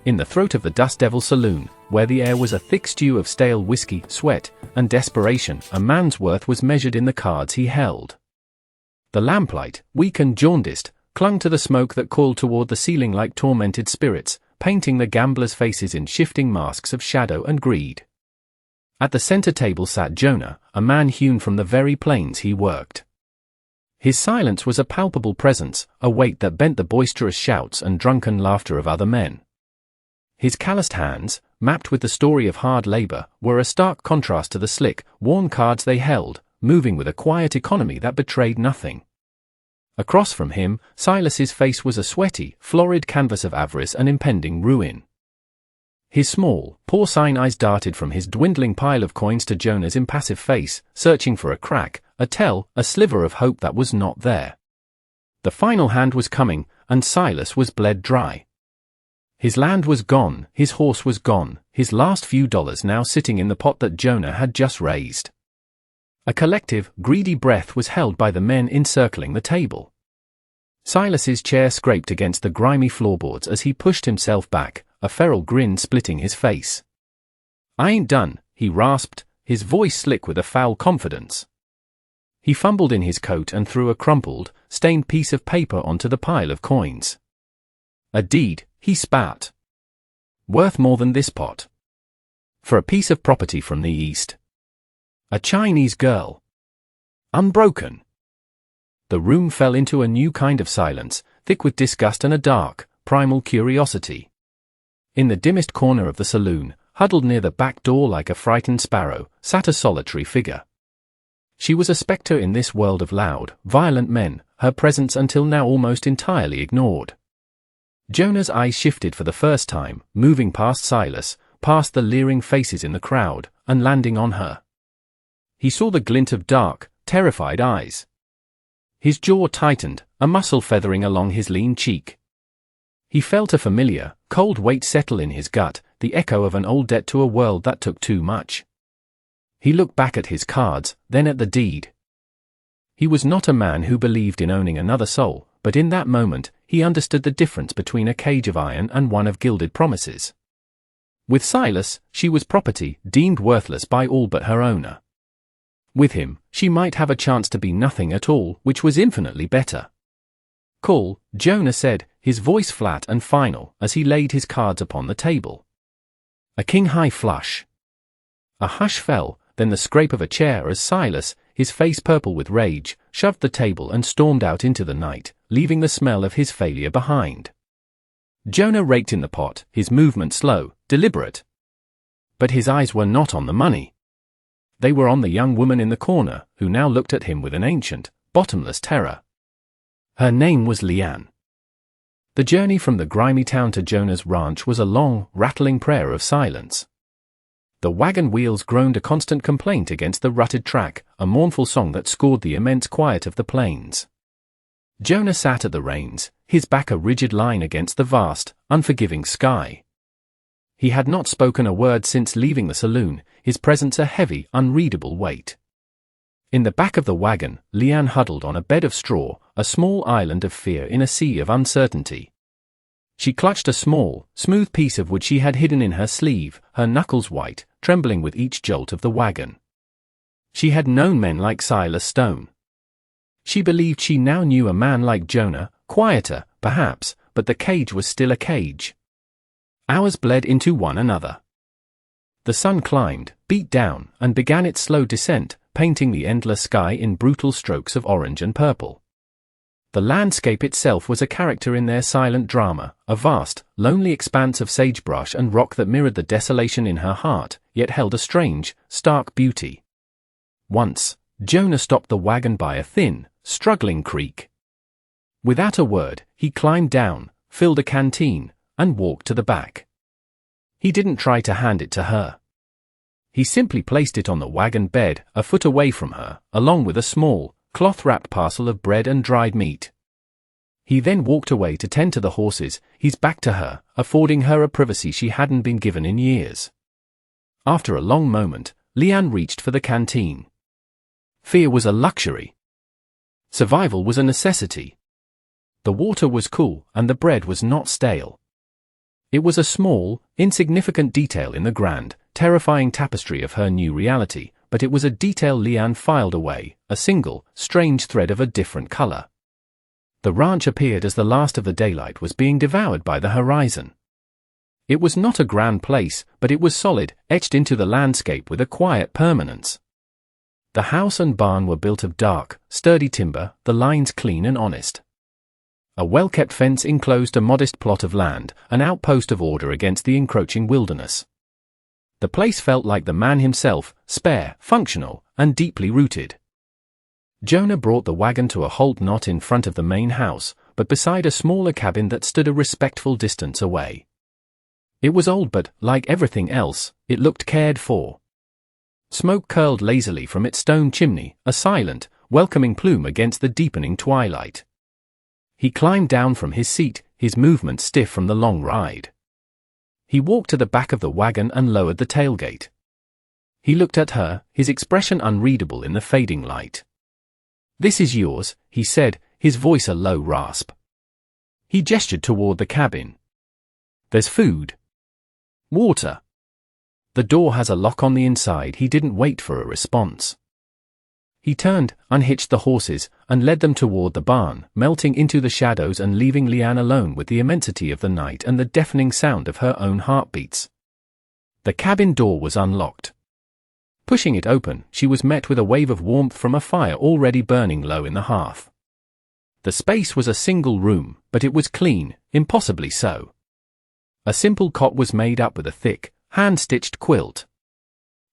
In the throat of the Dust Devil Saloon, where the air was a thick stew of stale whiskey, sweat, and desperation, a man's worth was measured in the cards he held. The lamplight, weak and jaundiced, clung to the smoke that coiled toward the ceiling like tormented spirits, painting the gamblers' faces in shifting masks of shadow and greed. At the center table sat Jonah, a man hewn from the very plains he worked. His silence was a palpable presence, a weight that bent the boisterous shouts and drunken laughter of other men. His calloused hands, mapped with the story of hard labor, were a stark contrast to the slick, worn cards they held, moving with a quiet economy that betrayed nothing. Across from him, Silas's face was a sweaty, florid canvas of avarice and impending ruin. His small, porcine eyes darted from his dwindling pile of coins to Jonah's impassive face, searching for a crack, a tell, a sliver of hope that was not there. The final hand was coming, and Silas was bled dry. His land was gone, his horse was gone, his last few dollars now sitting in the pot that Jonah had just raised. A collective, greedy breath was held by the men encircling the table. Silas's chair scraped against the grimy floorboards as he pushed himself back, a feral grin splitting his face. "I ain't done," he rasped, his voice slick with a foul confidence. He fumbled in his coat and threw a crumpled, stained piece of paper onto the pile of coins. "A deed," he spat. "Worth more than this pot. For a piece of property from the East. A Chinese girl. Unbroken." The room fell into a new kind of silence, thick with disgust and a dark, primal curiosity. In the dimmest corner of the saloon, huddled near the back door like a frightened sparrow, sat a solitary figure. She was a spectre in this world of loud, violent men, her presence until now almost entirely ignored. Jonah's eyes shifted for the first time, moving past Silas, past the leering faces in the crowd, and landing on her. He saw the glint of dark, terrified eyes. His jaw tightened, a muscle feathering along his lean cheek. He felt a familiar, cold weight settle in his gut, the echo of an old debt to a world that took too much. He looked back at his cards, then at the deed. He was not a man who believed in owning another soul, but in that moment, he understood the difference between a cage of iron and one of gilded promises. With Silas, she was property, deemed worthless by all but her owner. With him, she might have a chance to be nothing at all, which was infinitely better. "Call," Jonah said, his voice flat and final, as he laid his cards upon the table. A king-high flush. A hush fell, then the scrape of a chair as Silas, his face purple with rage, shoved the table and stormed out into the night, leaving the smell of his failure behind. Jonah raked in the pot, his movement slow, deliberate. But his eyes were not on the money. They were on the young woman in the corner, who now looked at him with an ancient, bottomless terror. Her name was Leanne. The journey from the grimy town to Jonah's ranch was a long, rattling prayer of silence. The wagon wheels groaned a constant complaint against the rutted track, a mournful song that scored the immense quiet of the plains. Jonah sat at the reins, his back a rigid line against the vast, unforgiving sky. He had not spoken a word since leaving the saloon, his presence a heavy, unreadable weight. In the back of the wagon, Leanne huddled on a bed of straw, a small island of fear in a sea of uncertainty. She clutched a small, smooth piece of wood she had hidden in her sleeve, her knuckles white, trembling with each jolt of the wagon. She had known men like Silas Stone. She believed she now knew a man like Jonah, quieter, perhaps, but the cage was still a cage. Hours bled into one another. The sun climbed, beat down, and began its slow descent, painting the endless sky in brutal strokes of orange and purple. The landscape itself was a character in their silent drama, a vast, lonely expanse of sagebrush and rock that mirrored the desolation in her heart, yet held a strange, stark beauty. Once, Jonah stopped the wagon by a thin, struggling creek. Without a word, he climbed down, filled a canteen, and walked to the back. He didn't try to hand it to her. He simply placed it on the wagon bed, a foot away from her, along with a small, cloth-wrapped parcel of bread and dried meat. He then walked away to tend to the horses, his back to her, affording her a privacy she hadn't been given in years. After a long moment, Leanne reached for the canteen. Fear was a luxury. Survival was a necessity. The water was cool, and the bread was not stale. It was a small, insignificant detail in the grand, terrifying tapestry of her new reality, but it was a detail Leanne filed away, a single, strange thread of a different color. The ranch appeared as the last of the daylight was being devoured by the horizon. It was not a grand place, but it was solid, etched into the landscape with a quiet permanence. The house and barn were built of dark, sturdy timber, the lines clean and honest. A well-kept fence enclosed a modest plot of land, an outpost of order against the encroaching wilderness. The place felt like the man himself, spare, functional, and deeply rooted. Jonah brought the wagon to a halt not in front of the main house, but beside a smaller cabin that stood a respectful distance away. It was old but, like everything else, it looked cared for. Smoke curled lazily from its stone chimney, a silent, welcoming plume against the deepening twilight. He climbed down from his seat, his movements stiff from the long ride. He walked to the back of the wagon and lowered the tailgate. He looked at her, his expression unreadable in the fading light. "This is yours," he said, his voice a low rasp. He gestured toward the cabin. "There's food. Water." The door has a lock on the inside. He didn't wait for a response. He turned, unhitched the horses, and led them toward the barn, melting into the shadows and leaving Leanne alone with the immensity of the night and the deafening sound of her own heartbeats. The cabin door was unlocked. Pushing it open, she was met with a wave of warmth from a fire already burning low in the hearth. The space was a single room, but it was clean, impossibly so. A simple cot was made up with a thick, hand-stitched quilt.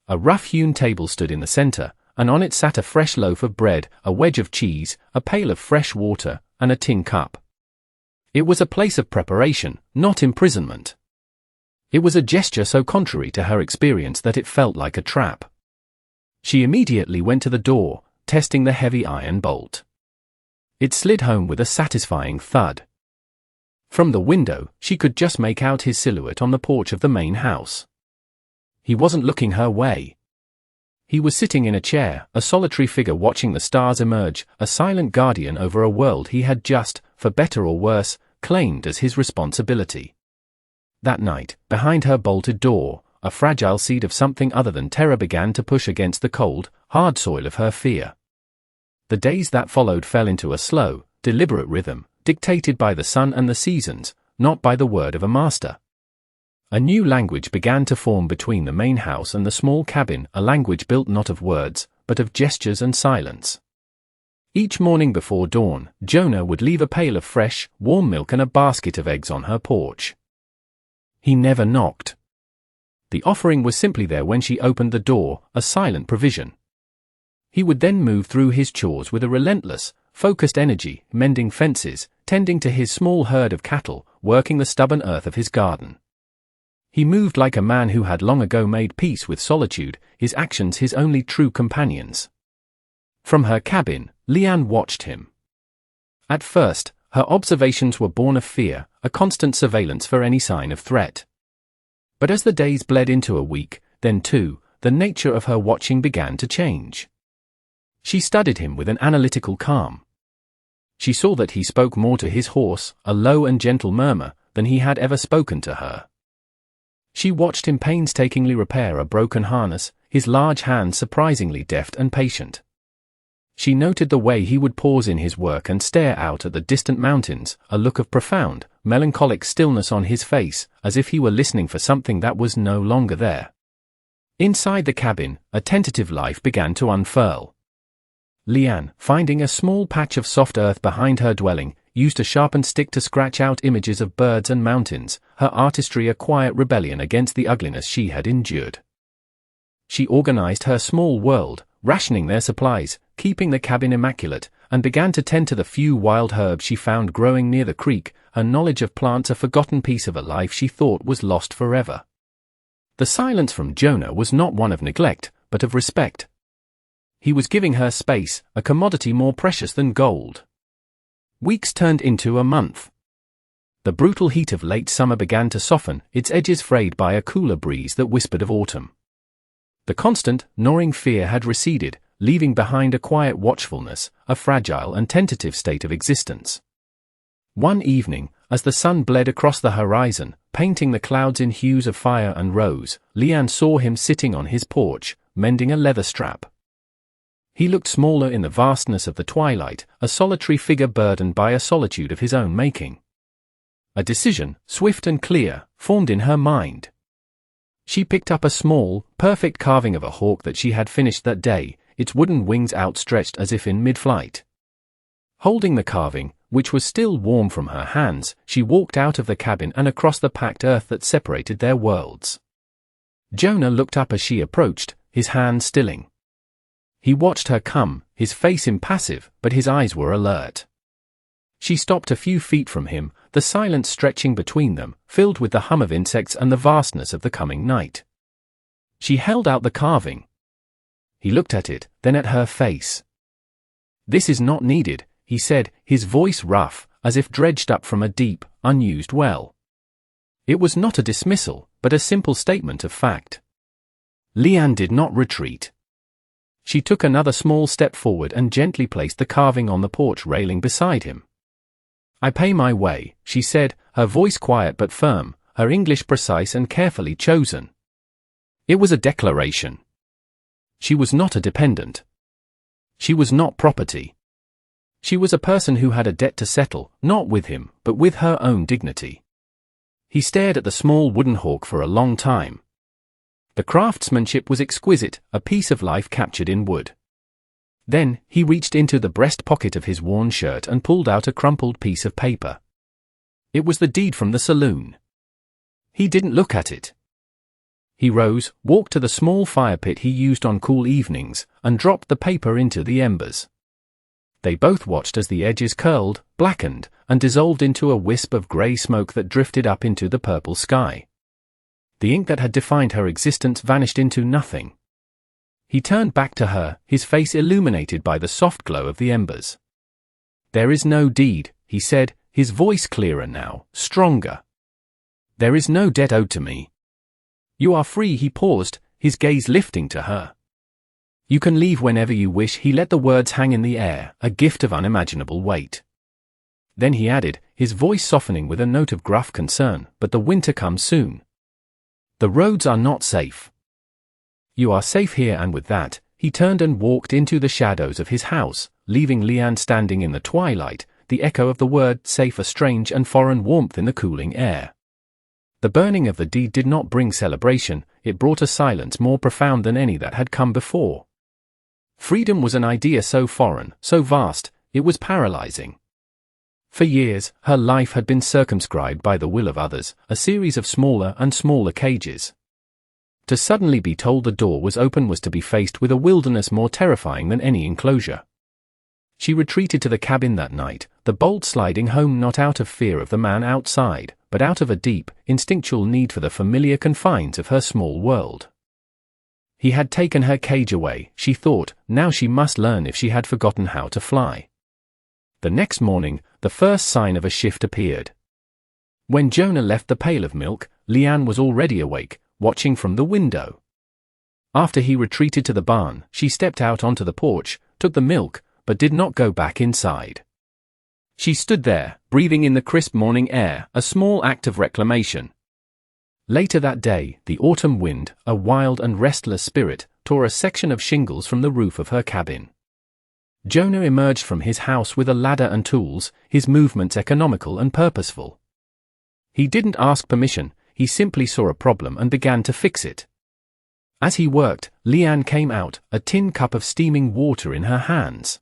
A rough-hewn table stood in the center, and on it sat a fresh loaf of bread, a wedge of cheese, a pail of fresh water, and a tin cup. It was a place of preparation, not imprisonment. It was a gesture so contrary to her experience that it felt like a trap. She immediately went to the door, testing the heavy iron bolt. It slid home with a satisfying thud. From the window, she could just make out his silhouette on the porch of the main house. He wasn't looking her way. He was sitting in a chair, a solitary figure watching the stars emerge, a silent guardian over a world he had just, for better or worse, claimed as his responsibility. That night, behind her bolted door, a fragile seed of something other than terror began to push against the cold, hard soil of her fear. The days that followed fell into a slow, deliberate rhythm, dictated by the sun and the seasons, not by the word of a master. A new language began to form between the main house and the small cabin, a language built not of words, but of gestures and silence. Each morning before dawn, Jonah would leave a pail of fresh, warm milk and a basket of eggs on her porch. He never knocked. The offering was simply there when she opened the door, a silent provision. He would then move through his chores with a relentless, focused energy, mending fences, tending to his small herd of cattle, working the stubborn earth of his garden. He moved like a man who had long ago made peace with solitude, his actions his only true companions. From her cabin, Leanne watched him. At first, her observations were born of fear, a constant surveillance for any sign of threat. But as the days bled into a week, then two, the nature of her watching began to change. She studied him with an analytical calm. She saw that he spoke more to his horse, a low and gentle murmur, than he had ever spoken to her. She watched him painstakingly repair a broken harness, his large hands surprisingly deft and patient. She noted the way he would pause in his work and stare out at the distant mountains, a look of profound, melancholic stillness on his face, as if he were listening for something that was no longer there. Inside the cabin, a tentative life began to unfurl. Leanne, finding a small patch of soft earth behind her dwelling, used a sharpened stick to scratch out images of birds and mountains, her artistry a quiet rebellion against the ugliness she had endured. She organized her small world, rationing their supplies, keeping the cabin immaculate, and began to tend to the few wild herbs she found growing near the creek, her knowledge of plants a forgotten piece of a life she thought was lost forever. The silence from Jonah was not one of neglect, but of respect. He was giving her space, a commodity more precious than gold. Weeks turned into a month. The brutal heat of late summer began to soften, its edges frayed by a cooler breeze that whispered of autumn. The constant, gnawing fear had receded, leaving behind a quiet watchfulness, a fragile and tentative state of existence. One evening, as the sun bled across the horizon, painting the clouds in hues of fire and rose, Leanne saw him sitting on his porch, mending a leather strap. He looked smaller in the vastness of the twilight, a solitary figure burdened by a solitude of his own making. A decision, swift and clear, formed in her mind. She picked up a small, perfect carving of a hawk that she had finished that day, its wooden wings outstretched as if in mid-flight. Holding the carving, which was still warm from her hands, she walked out of the cabin and across the packed earth that separated their worlds. Jonah looked up as she approached, his hand stilling. He watched her come, his face impassive, but his eyes were alert. She stopped a few feet from him, the silence stretching between them, filled with the hum of insects and the vastness of the coming night. She held out the carving. He looked at it, then at her face. "This is not needed," he said, his voice rough, as if dredged up from a deep, unused well. It was not a dismissal, but a simple statement of fact. Leanne did not retreat. She took another small step forward and gently placed the carving on the porch railing beside him. "I pay my way," she said, her voice quiet but firm, her English precise and carefully chosen. It was a declaration. She was not a dependent. She was not property. She was a person who had a debt to settle, not with him, but with her own dignity. He stared at the small wooden hawk for a long time. The craftsmanship was exquisite, a piece of life captured in wood. Then, he reached into the breast pocket of his worn shirt and pulled out a crumpled piece of paper. It was the deed from the saloon. He didn't look at it. He rose, walked to the small fire pit he used on cool evenings, and dropped the paper into the embers. They both watched as the edges curled, blackened, and dissolved into a wisp of grey smoke that drifted up into the purple sky. The ink that had defined her existence vanished into nothing. He turned back to her, his face illuminated by the soft glow of the embers. "There is no deed," he said, his voice clearer now, stronger. "There is no debt owed to me. You are free." He paused, his gaze lifting to her. "You can leave whenever you wish." He let the words hang in the air, a gift of unimaginable weight. Then he added, his voice softening with a note of gruff concern, "But the winter comes soon. The roads are not safe. You are safe here." And with that, he turned and walked into the shadows of his house, leaving Leanne standing in the twilight, the echo of the word safe a strange and foreign warmth in the cooling air. The burning of the deed did not bring celebration, it brought a silence more profound than any that had come before. Freedom was an idea so foreign, so vast, it was paralyzing. For years, her life had been circumscribed by the will of others, a series of smaller and smaller cages. To suddenly be told the door was open was to be faced with a wilderness more terrifying than any enclosure. She retreated to the cabin that night, the bolt sliding home not out of fear of the man outside, but out of a deep, instinctual need for the familiar confines of her small world. He had taken her cage away, she thought, now she must learn if she had forgotten how to fly. The next morning, the first sign of a shift appeared. When Jonah left the pail of milk, Leanne was already awake, watching from the window. After he retreated to the barn, she stepped out onto the porch, took the milk, but did not go back inside. She stood there, breathing in the crisp morning air, a small act of reclamation. Later that day, the autumn wind, a wild and restless spirit, tore a section of shingles from the roof of her cabin. Jonah emerged from his house with a ladder and tools, his movements economical and purposeful. He didn't ask permission, he simply saw a problem and began to fix it. As he worked, Leanne came out, a tin cup of steaming water in her hands.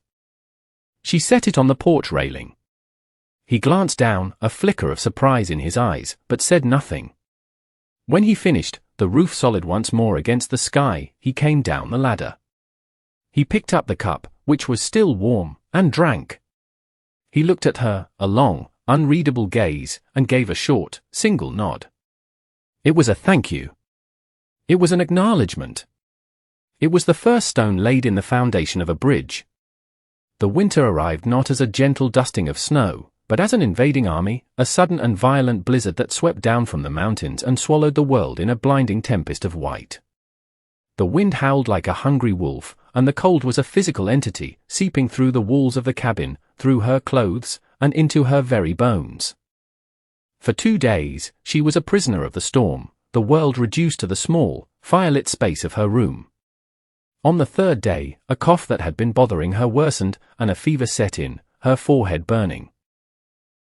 She set it on the porch railing. He glanced down, a flicker of surprise in his eyes, but said nothing. When he finished, the roof solid once more against the sky, he came down the ladder. He picked up the cup, which was still warm, and drank. He looked at her, a long, unreadable gaze, and gave a short, single nod. It was a thank you. It was an acknowledgement. It was the first stone laid in the foundation of a bridge. The winter arrived not as a gentle dusting of snow, but as an invading army, a sudden and violent blizzard that swept down from the mountains and swallowed the world in a blinding tempest of white. The wind howled like a hungry wolf, and the cold was a physical entity, seeping through the walls of the cabin, through her clothes, and into her very bones. For 2 days, she was a prisoner of the storm, the world reduced to the small, firelit space of her room. On the 3rd day, a cough that had been bothering her worsened, and a fever set in, her forehead burning.